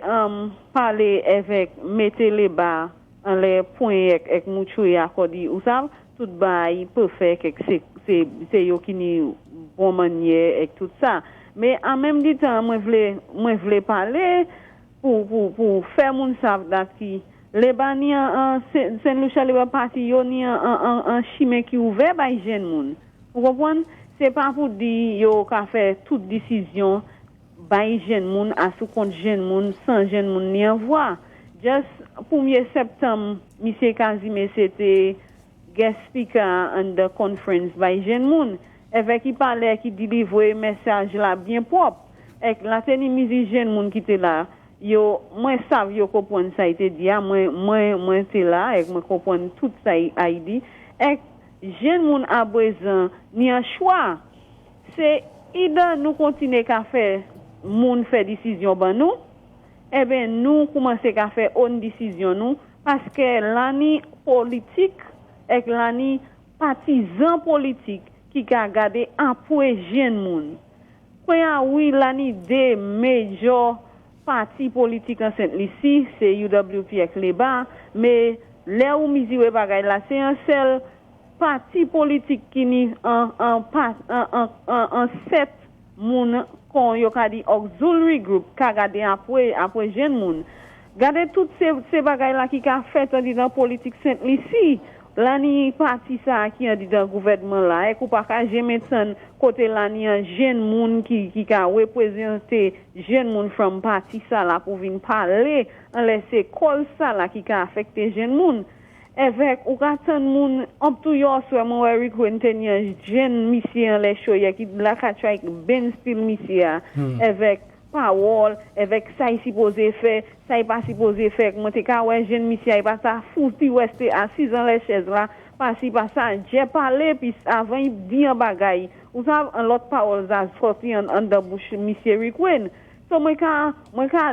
parler avec mettre les bas en les points avec mucho et accordé ou ça tout bail parfait que c'est yo qui ni bon manière et tout ça. Mais en même temps moi voulais parler pour faire moun savent qui les baniens Saint-Lucia les parti yo ni un chemin qui ouvert par jeune moun. Vous comprenez? C'est pas pour dire yo ka faire toute décision by jeune moun à sous compte jeune moun sans jeune moun ni envoi. Just 1er septembre monsieur Casimir c'était guest speaker on the conference by jeune moun avec qui parlait qui délivrer message là bien propre avec la tenue musique jeune moun qui était là. Yo moi savent yo comprendre ça été dit moi c'est là avec moi comprendre tout ça a dit et jeune moun a besoin ni un choix c'est idée nous continuer qu'à faire moun fait décision ban nous eh ben nous commencer qu'à faire une décision nous parce que l'année politique et l'année partisan politique qui a gardé appui jeune moun oui l'année des major parti politique en Saint-Lucie, c'est UWP avec les bas, mais là où misé bagay là, c'est un seul parti politique qui ni en 7 moun kon yo ka di auxiliary group ka gade apwe jen moun. Gade tout se bagay la ki ka fet an di dan politik Saint-Lucie. Lani parti sa ki an di dan gouvernement la, ek ou pa ka jeme tan kote lani an jen moun ki ka represente jen moun from parti sa la pou vin pale, an lese kol sa la ki ka afekte jen moun. Evek ou ka tan moun op tou yo swe moun Eric Quentin jen misye an le shoye ki la ka try ben stil misye evek Pawol, avec ça il supposé faire, ça il pas supposé faire. Moi te ka ouais jeune monsieur il pas ça fouti rester assis dans les chaises là, parce pas ça j'ai parlé puis avant il dit en bagaille. Ou ça un l'autre parole ça sorti en de bouche monsieur Riquin. So moi ka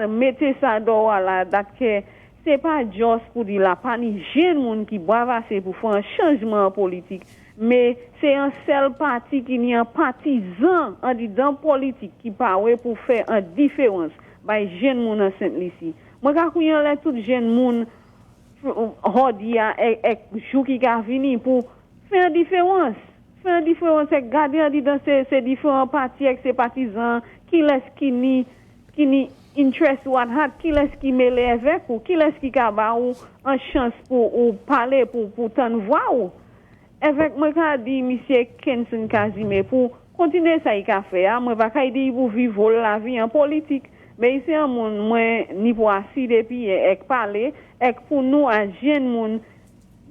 mettre ça dehors là que c'est pas juste pour dire la pas ni jeune monde qui bravasse pour faire un changement politique. Mais c'est un seul parti qui n'est un partisan en disant politique qui parle pour faire une différence by jeune moun en Saint-Lucie. Moi quand on a tout jeune moun hodia et jou qui ka vini pour faire une différence. Faire une différence c'est garder dans ces différents partis avec ces partisans qui laisse qui ni interest what hat qui laisse qui mêler avec ou qui laisse qui ka ba ou en chance pour parler pour t'en voir ou. Avec moi ka di monsieur Kenson Casimir pour continuer ça il ka fait moi pas ka di pour vivre la vie en politique mais ici un monde moi ni pour assis depuis et parler et pour nous un jeune monde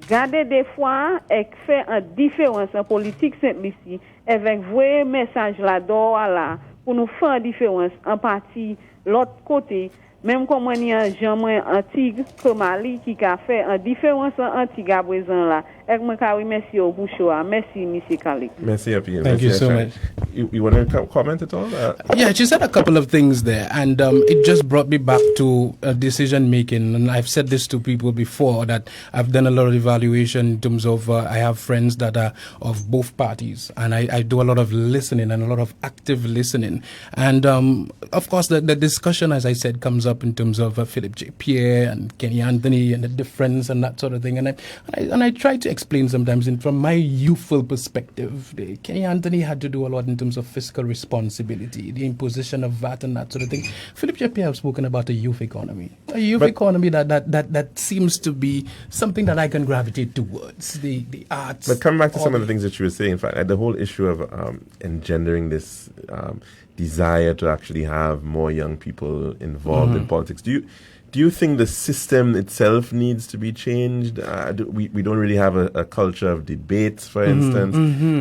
garder des fois et faire une différence en politique Saint-Lucie avec vrai message là-dedans là pour nous faire une différence en partie l'autre côté. Même comme on y a jamais Antigua comme Mali qui a fait une différence en Antigua à présent là. Et moi merci au Bouchoa. Merci monsieur Calixte. Merci Apia. Thank you so much. You want to comment at all? Yeah, she said a couple of things there, and it just brought me back to decision making. And I've said this to people before that I've done a lot of evaluation in terms of I have friends that are of both parties, and I do a lot of listening and a lot of active listening. And of course, the discussion, as I said, comes up in terms of Philip J. Pierre and Kenny Anthony and the difference and that sort of thing. And I try to explain sometimes from my youthful perspective. Kenny Anthony had to do a lot in terms of fiscal responsibility, the imposition of VAT and that sort of thing. Philip J. Pierre have spoken about a youth economy. A youth economy that seems to be something that I can gravitate towards, the arts. But coming back to some of the things that you were saying, in fact, the whole issue of engendering this desire to actually have more young people involved in politics. Do you think the system itself needs to be changed? We don't really have a culture of debates, for instance.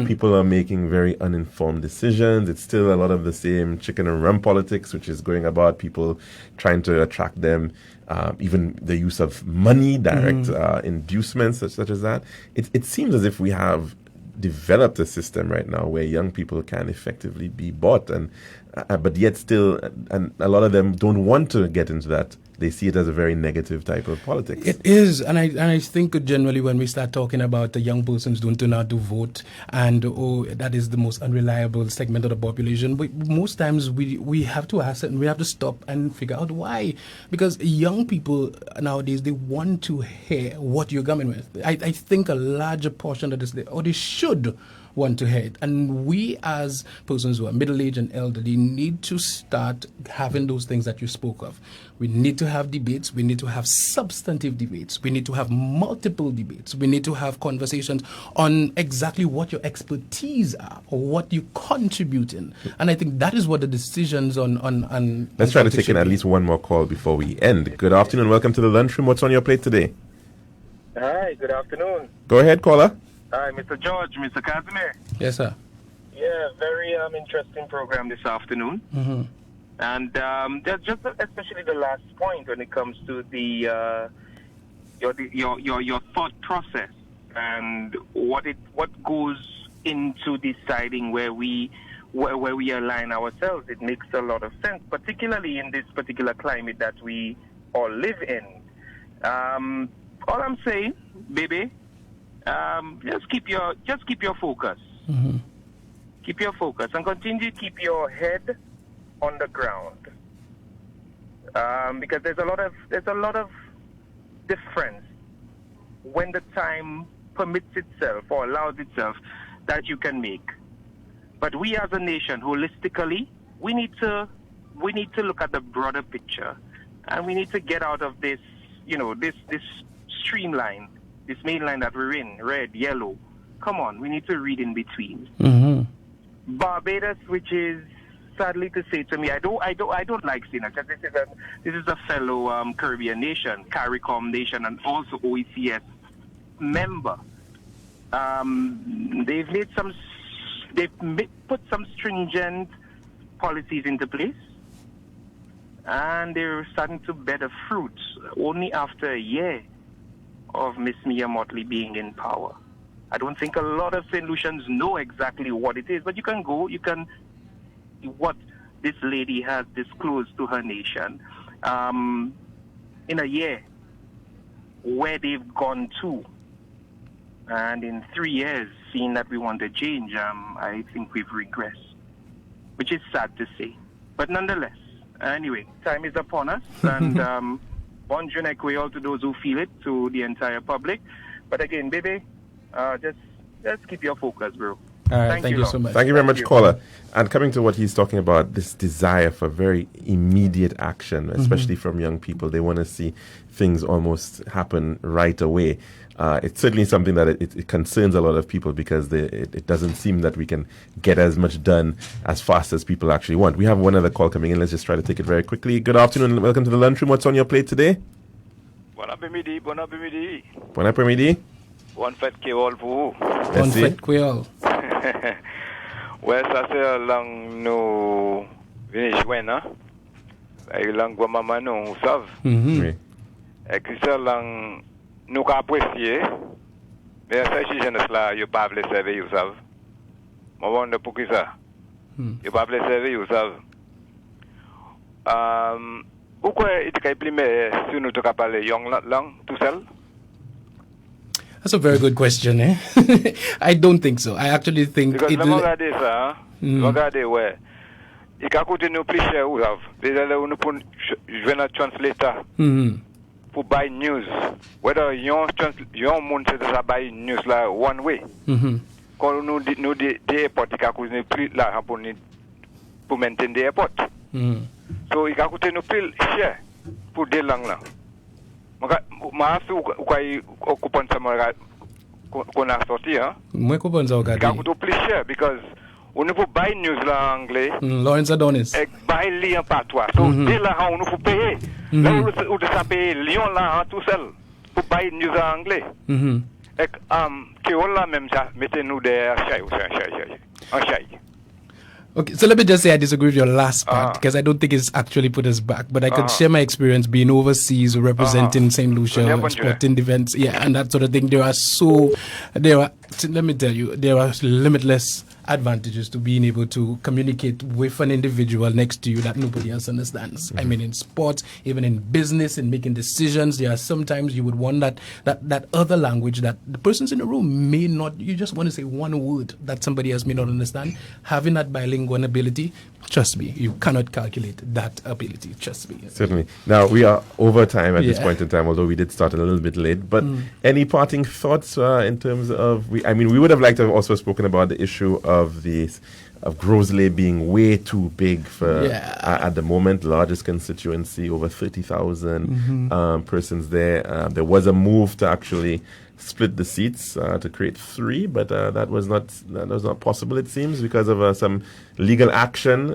People are making very uninformed decisions. It's still a lot of the same chicken and rum politics, which is going about people trying to attract them. Even the use of money, direct inducements, such as that. It seems as if we have developed a system right now where young people can effectively be bought, but yet still, and a lot of them don't want to get into that. They see it as a very negative type of politics. It is, and I think generally when we start talking about the young persons don't turn out to vote, and that is the most unreliable segment of the population. But most times we have to ask it, and we have to stop and figure out why. Because young people nowadays, they want to hear what you're coming with. I think a larger portion of this, or they should want to hear it. And we as persons who are middle-aged and elderly need to start having those things that you spoke of. We need to have debates. We need to have substantive debates. We need to have multiple debates. We need to have conversations on exactly what your expertise are or what you contribute in. And I think that is what the decisions on Let's try to take in at least one more call before we end. Good afternoon. Welcome to the lunchroom. What's on your plate today? Hi, good afternoon. Go ahead, caller. Hi, Mr. George, Mr. Casimir. Yes, sir. Yeah, very interesting program this afternoon. And just especially the last point when it comes to the your thought process and what goes into deciding where we align ourselves. It makes a lot of sense, particularly in this particular climate that we all live in. All I'm saying, baby, just keep your focus. Keep your focus and continue to keep your head on the ground. Because there's a lot of difference when the time permits itself or allows itself that you can make. But we as a nation, holistically, we need to look at the broader picture, and we need to get out of this, this streamline, this main line that we're in, red, yellow. Come on, we need to read in between. Mm-hmm. Barbados, which is sadly to say to me, I don't like seeing it, because this is a fellow Caribbean nation, CARICOM nation, and also OECS member. They've put some stringent policies into place, and they're starting to bear the fruits only after a year of Miss Mia Motley being in power. I don't think a lot of St. Lucians know exactly what it is, but what this lady has disclosed to her nation in a year, where they've gone to. And in 3 years, seeing that we want to change, I think we've regressed, which is sad to say. But nonetheless, anyway, time is upon us, and bon journée all to those who feel it, to the entire public. But again, baby, just keep your focus, bro. All right, thank you so much. Thank you very much, caller. And coming to what he's talking about, this desire for very immediate action, especially from young people. They want to see things almost happen right away. It's certainly something that it concerns a lot of people, because it doesn't seem that we can get as much done as fast as people actually want. We have one other call coming in. Let's just try to take it very quickly. Good afternoon and welcome to the lunchroom. What's on your plate today? Bon après-midi. Bon après-midi. Bonne fête créole pour vous. Bonne fête créole. Ouais, ça c'est langue nous venez joindre, hein. La langue de maman nous, vous savez. Oui. Et que ça langue nous apprécier. Mais ça si jeunesse là, yo pas veut servir, vous savez. Moi on pour qui ça? Yo pas veut servir, vous savez. Pourquoi il est primé si nous te parler young langue tout seul? That's a very good question, eh? I don't think so. I actually think because regardez ça, regardez ouais. Il a coûté nous plus cher, vous savez. Déjà là nous pour jouer un translator. For buy news. Whether young monde c'est ça buy news là one way. Quand nous des airport il a coûté plus là pour maintenir des airport. So il a coûté nous plus cher pour des langues là. Moi je occupant ça qu'on a sorti hein. Moi occupant ça il a coûté plus cher because on ne peut buy news là en anglais. Lawrence Adonis. Et buy lien patois. So dès là on ne peut payer. Là on doit payer Lyon là tout seul pour buy news en anglais. Et que on là même ça mettez nous des chai. Okay, so let me just say I disagree with your last part, because I don't think it's actually put us back. But I could share my experience being overseas, representing St. Lucia, sporting events, and that sort of thing. Let me tell you, there are limitless advantages to being able to communicate with an individual next to you that nobody else understands. I mean, in sports, even in business, in making decisions, there are sometimes you would want that other language that the persons in the room may not, you just want to say one word that somebody else may not understand. Having that bilingual ability, trust me, you cannot calculate that ability, trust me. Certainly. Now, we are over time at this point in time, although we did start a little bit late. But any parting thoughts in terms of, we would have liked to have also spoken about the issue of Grosley being way too big for at the moment, largest constituency, over 30,000 persons there. There was a move to actually split the seats to create 3, but that was not possible, it seems, because of some legal action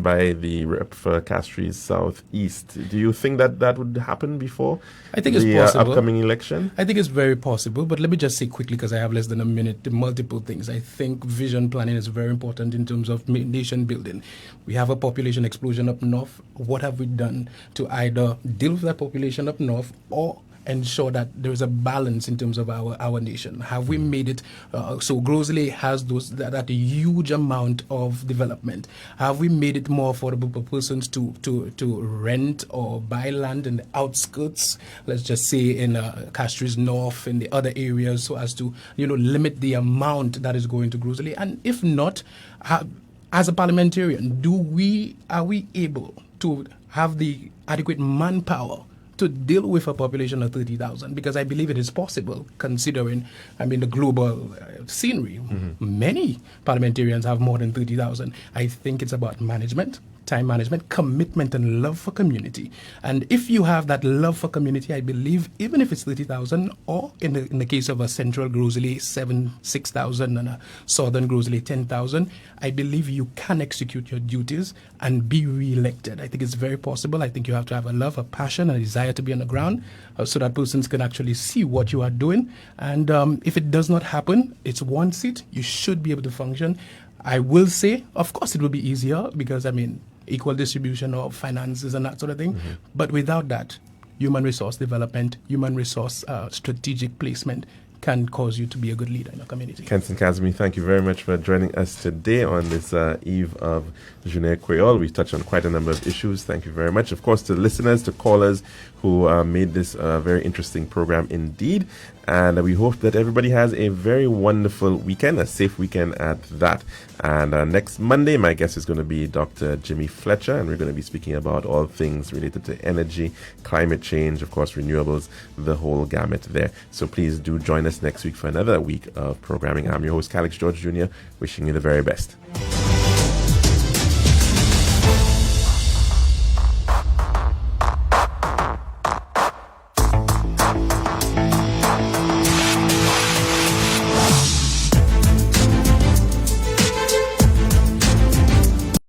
by the rep for Castries Southeast. Do you think that would happen before I think it's the possible. Upcoming election? I think it's very possible, but let me just say quickly, because I have less than a minute, the multiple things. I think vision planning is very important in terms of nation building. We have a population explosion up north. What have we done to either deal with that population up north or ensure that there is a balance in terms of our nation? Have we made it so Grosley has that huge amount of development? Have we made it more affordable for persons to rent or buy land in the outskirts, let's just say in Castries North, in the other areas, so as to limit the amount that is going to Grosley? And if not, as a parliamentarian, are we able to have the adequate manpower to deal with a population of 30,000, because I believe it is possible, considering, the global scenery. Many parliamentarians have more than 30,000. I think it's about management, time management, commitment, and love for community. And if you have that love for community, I believe, even if it's 30,000, or in the case of a central Grosley, 6,000, and a southern Grosley, 10,000, I believe you can execute your duties and be re-elected. I think it's very possible. I think you have to have a love, a passion, a desire to be on the ground, so that persons can actually see what you are doing. And if it does not happen, it's one seat. You should be able to function. I will say, of course, it will be easier because, equal distribution of finances and that sort of thing. But without that, human resource development, human resource strategic placement can cause you to be a good leader in a community. Kenson Casimir, thank you very much for joining us today on this eve of Journée Creole. We touched on quite a number of issues. Thank you very much. Of course, to listeners, to callers who made this a very interesting program indeed. And we hope that everybody has a very wonderful weekend, a safe weekend at that. And next Monday, my guest is going to be Dr. Jimmy Fletcher, and we're going to be speaking about all things related to energy, climate change, of course, renewables, the whole gamut there. So please do join us next week for another week of programming. I'm your host, Calixte George Jr., wishing you the very best.